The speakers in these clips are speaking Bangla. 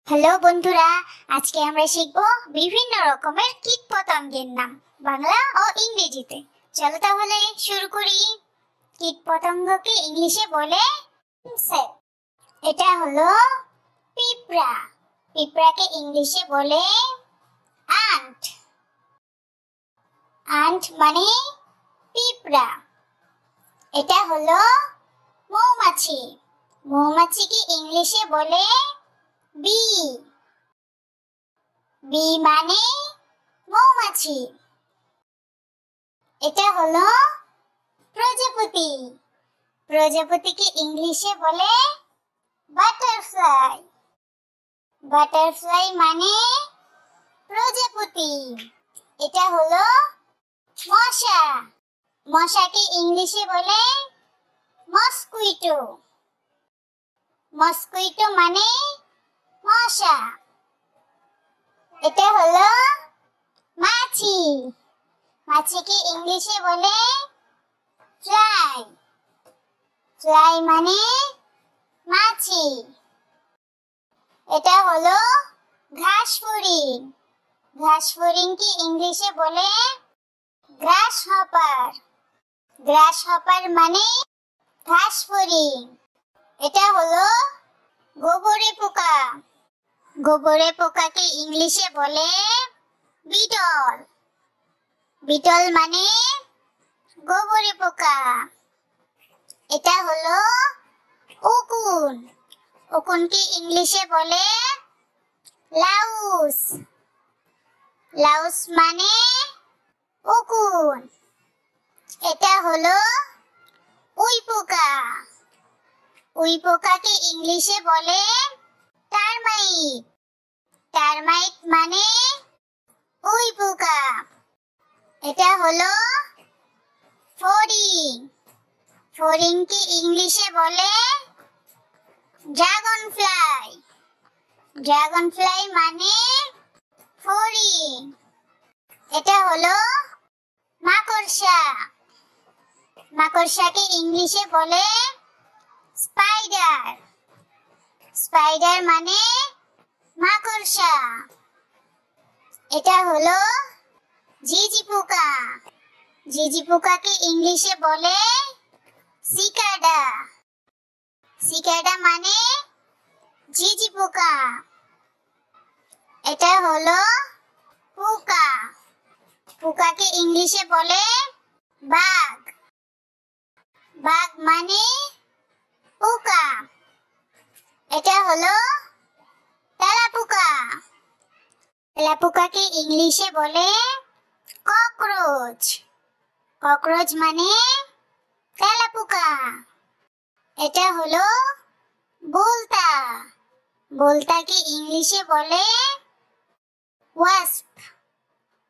হ্যালো বন্ধুরা, আজকে আমরা শিখব বিভিন্ন রকমের কীটপতঙ্গের নাম বাংলা ও ইংরেজিতে। চলো তাহলে শুরু করি। কীটপতঙ্গকে ইংলিশে বলে ইনসেক্ট। এটা হলো পিঁপড়া। পিঁপড়াকে ইংলিশে বলে আন্ট। আন্ট মানে পিঁপড়া। এটা হলো মৌমাছি। মৌমাছিকে ইংলিশে বলে বি। বি মানে মৌমাছি। এটা হলো প্রজাপতি। প্রজাপতিকে ইংলিশে বলে বাটারফ্লাই। বাটারফ্লাই মানে প্রজাপতি। এটা হলো মশা। মশাকে ইংলিশে বলে মসকুইটো। মসকুইটো মানে মশা। এটা হলো মাছি। মাছিকে ইংলিশে বলে ফ্লাই। ফ্লাই মানে মাছি। এটা হলো ঘাসফড়িং। ঘাসফড়িংকে ইংলিশে বলে গ্রাসহপার। গ্রাসহপার মানে ঘাসফড়িং। এটা হলো গোবরে পোকা। গোবরে পোকাকে ইংলিশে বলে বিটল। বিটল মানে গোবরে পোকা। এটা হলো উকুন। উকুনকে ইংলিশে বলে লাউস। লাউস মানে উকুন। এটা হলো উই পোকা। উই পোকাকে ইংলিশে বলে টারমাইট। টারমাইট মানে উই পোকা। এটা হলো ফড়িং। ফড়িংকে ইংলিশে বলে ড্রাগন ফ্লাই। ড্রাগন ফ্লাই মানে ফড়িং। এটা হলো মাকড়সা। মাকড়সাকে ইংলিশে বলে স্পাইডার। স্পাইডার মানে মাকড়সা। এটা হলো ঝিঝি পোকা। ঝিঝি পোকাকে ইংলিশে বলে সিকাডা। সিকাডা মানে ঝিঝি পোকা। এটা হলো পোকা। পোকাকে ইংলিশে বলে বাগ। বাগ মানে পোকা। এটা হলো তেলাপোকা। তেলাপোকাকে ইংলিশে বলে ককরোচ। ককরোচ মানে তেলাপোকা। এটা হলো বোলতা। বোলতাকে ইংলিশে বলে ওয়াস্প।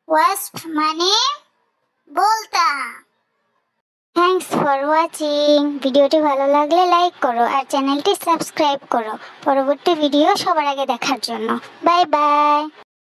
ওয়াস্প মানে বোলতা। Thanks for watching. ভিডিওটি ভালো লাগলে লাইক করো আর চ্যানেলটি সাবস্ক্রাইব করো পরবর্তী ভিডিও সবার আগে দেখার জন্য। Bye bye.